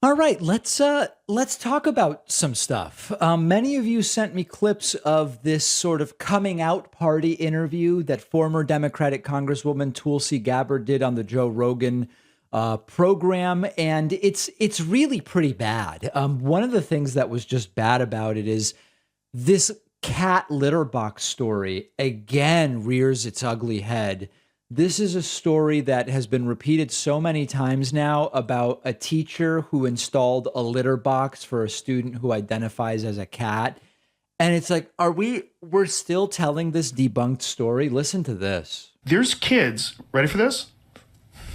All right, let's talk about some stuff. Many of you sent me clips of this sort of coming out party interview that former Democratic Congresswoman Tulsi Gabbard did on the Joe Rogan program, and it's really pretty bad. One of the things that was just bad about it is this cat litter box story again rears its ugly head. This is a story that has been repeated so many times now about a teacher who installed a litter box for a student who identifies as a cat. And it's like, we're still telling this debunked story? Listen to this. There's kids, ready for this?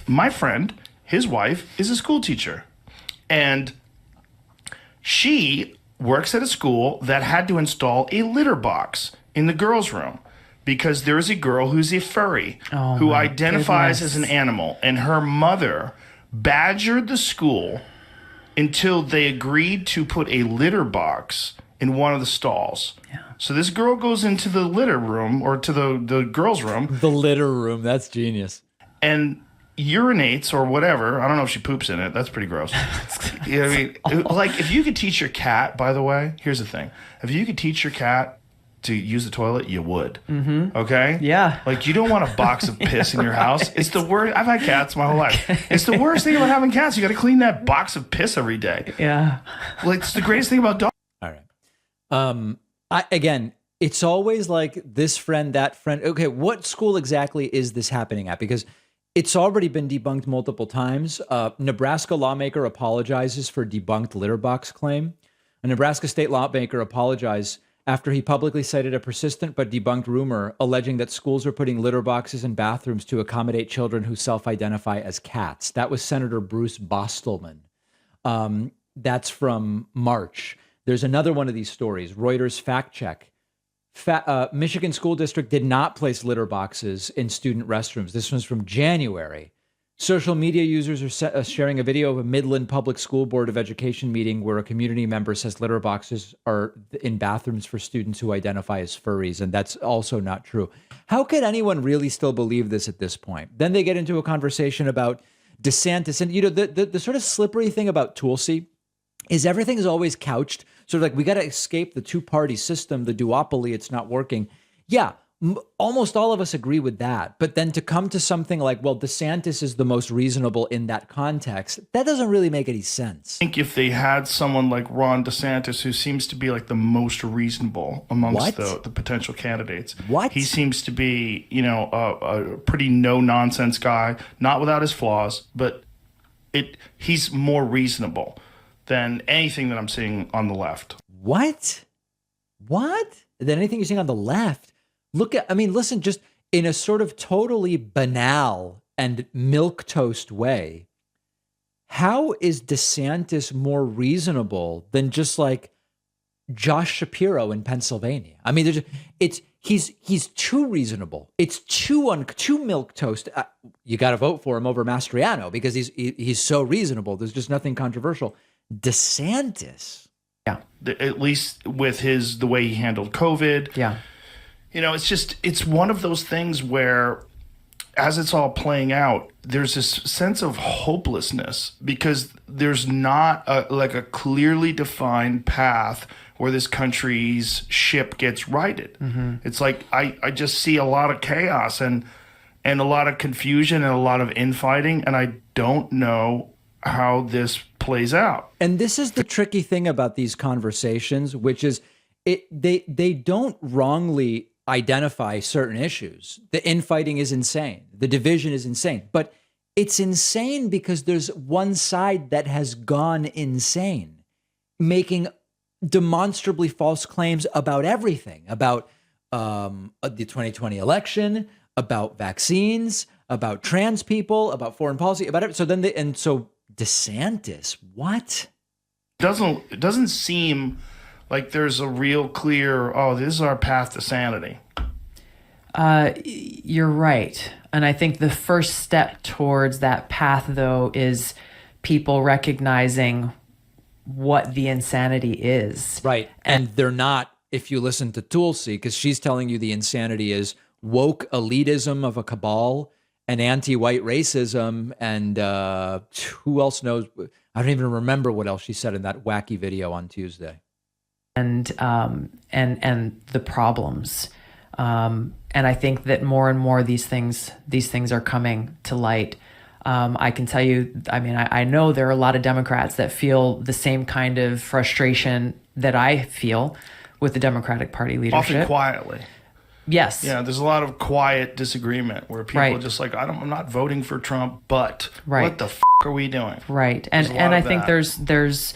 My friend, his wife, is a school teacher. And she works at a school that had to install a litter box in the girls' room, because there is a girl who's a furry who identifies as an animal, and her mother badgered the school until they agreed to put a litter box in one of the stalls. Yeah. So this girl goes into the litter room, or to the girls' room. The litter room, that's genius. And urinates or whatever. I don't know if she poops in it. That's pretty gross. You know what I mean? Like, if you could teach your cat, by the way, here's the thing. If you could teach your cat to use the toilet, you would. Mm-hmm. Okay? Yeah. Like, you don't want a box of piss in your house. It's the worst. I've had cats my whole life. It's the worst thing about having cats. You got to clean that box of piss every day. Yeah. Like, it's the greatest thing about dogs. All right. Again, it's always like this friend, that friend. Okay, what school exactly is this happening at? Because it's already been debunked multiple times. Nebraska lawmaker apologizes for debunked litter box claim. A Nebraska state lawmaker apologized after he publicly cited a persistent but debunked rumor alleging that schools are putting litter boxes in bathrooms to accommodate children who self-identify as cats. That was Senator Bruce Bostelman. That's from March. There's another one of these stories, Reuters fact check. Michigan School District did not place litter boxes in student restrooms. This one's from January. Social media users are sharing a video of a Midland Public School Board of Education meeting where a community member says litter boxes are in bathrooms for students who identify as furries, and that's also not true. How could anyone really still believe this at this point? Then they get into a conversation about DeSantis, and the sort of slippery thing about Tulsi is everything is always couched sort of like, we got to escape the two-party system, the duopoly, it's not working. Yeah, almost all of us agree with that. But then to come to something like, well, DeSantis is the most reasonable in that context, that doesn't really make any sense. I think if they had someone like Ron DeSantis, who seems to be like the most reasonable amongst the potential candidates. What? He seems to be, a pretty no-nonsense guy, not without his flaws, but he's more reasonable than anything that I'm seeing on the left. What? Than anything you're seeing on the left? Listen, just in a sort of totally banal and milquetoast way, how is DeSantis more reasonable than just like Josh Shapiro in Pennsylvania? I mean, he's too reasonable. It's too milquetoast. You got to vote for him over Mastriano because he's so reasonable. There's just nothing controversial. DeSantis. Yeah. At least with the way he handled COVID. Yeah. It's one of those things where, as it's all playing out, there's this sense of hopelessness because there's not a clearly defined path where this country's ship gets righted. Mm-hmm. It's like I just see a lot of chaos and a lot of confusion and a lot of infighting, and I don't know how this plays out. And this is the tricky thing about these conversations, which is they don't wrongly identify certain issues. The infighting is insane. The division is insane. But it's insane because there's one side that has gone insane, making demonstrably false claims about everything, about the 2020 election, about vaccines, about trans people, about foreign policy, about it. So DeSantis, what? It doesn't seem like there's a real clear, this is our path to sanity. You're right. And I think the first step towards that path, though, is people recognizing what the insanity is. Right. And they're not, if you listen to Tulsi, because she's telling you the insanity is woke elitism of a cabal and anti-white racism. And who else knows? I don't even remember what else she said in that wacky video on Tuesday. And the problems. And I think that more and more these things are coming to light. I can tell you, I mean, I know there are a lot of Democrats that feel the same kind of frustration that I feel with the Democratic Party leadership. Often quietly. Yes. Yeah, there's a lot of quiet disagreement where people Right. are just like, I'm not voting for Trump, but Right. what the are we doing? Right. And There's a lot I of think that. there's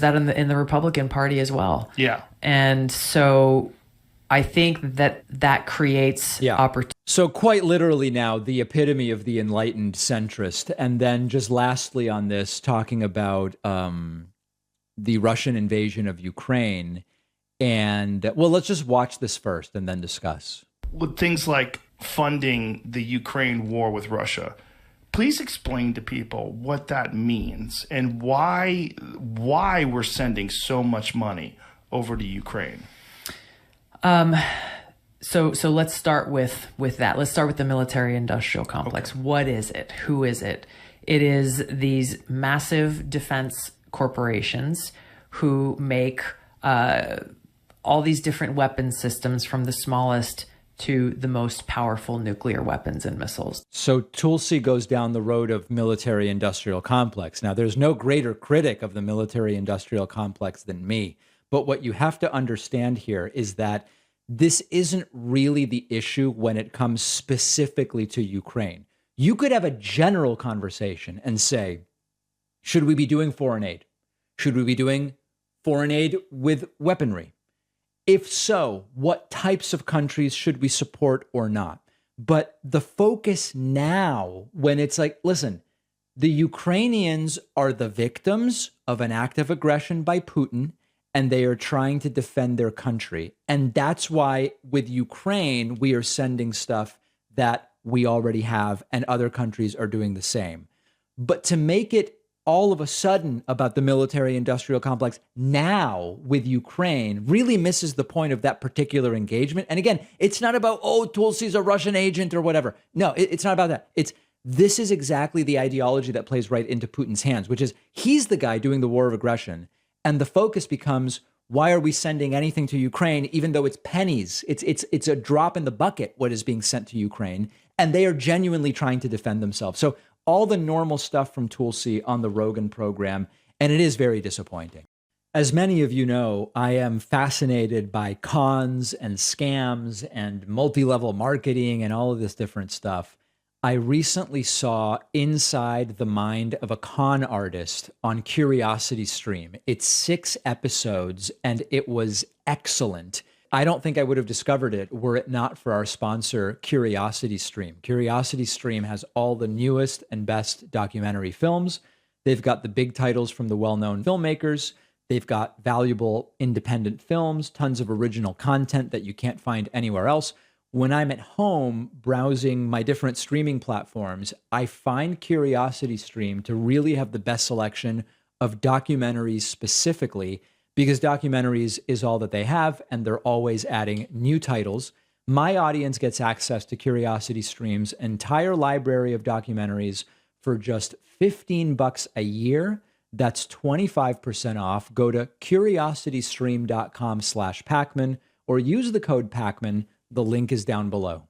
that in the Republican Party as well. Yeah. And so I think that creates opportunity. So quite literally now, the epitome of the enlightened centrist. And then just lastly on this, talking about the Russian invasion of Ukraine. And well, let's just watch this first and then discuss. With things like funding the Ukraine war with Russia, please explain to people what that means and why we're sending so much money over to Ukraine. So let's start with that. Let's start with the military industrial complex. Okay. What is it? Who is it? It is these massive defense corporations who make all these different weapon systems, from the smallest to the most powerful nuclear weapons and missiles. So Tulsi goes down the road of military industrial complex. Now, there's no greater critic of the military industrial complex than me. But what you have to understand here is that this isn't really the issue when it comes specifically to Ukraine. You could have a general conversation and say, should we be doing foreign aid? Should we be doing foreign aid with weaponry? If so, what types of countries should we support or not? But the focus now, when it's like, listen, the Ukrainians are the victims of an act of aggression by Putin, and they are trying to defend their country. And that's why with Ukraine, we are sending stuff that we already have, and other countries are doing the same. But to make it all of a sudden about the military industrial complex now with Ukraine really misses the point of that particular engagement. And again, it's not about, oh, Tulsi's a Russian agent or whatever. No, it's not about that. This is exactly the ideology that plays right into Putin's hands, which is he's the guy doing the war of aggression. And the focus becomes, why are we sending anything to Ukraine, even though it's pennies? It's a drop in the bucket, what is being sent to Ukraine. And they are genuinely trying to defend themselves. So all the normal stuff from Tulsi on the Rogan program, and it is very disappointing. As many of you know, I am fascinated by cons and scams and multi-level marketing and all of this different stuff. I recently saw Inside the Mind of a Con Artist on Curiosity Stream. It's 6 episodes, and it was excellent. I don't think I would have discovered it were it not for our sponsor, Curiosity Stream. Curiosity Stream has all the newest and best documentary films. They've got the big titles from the well-known filmmakers. They've got valuable independent films, tons of original content that you can't find anywhere else. When I'm at home browsing my different streaming platforms, I find Curiosity Stream to really have the best selection of documentaries specifically, because documentaries is all that they have, and they're always adding new titles. My audience gets access to Curiosity Stream's entire library of documentaries for just $15 a year. That's 25% off. Go to curiositystream.com/Pacman or use the code Pacman. The link is down below.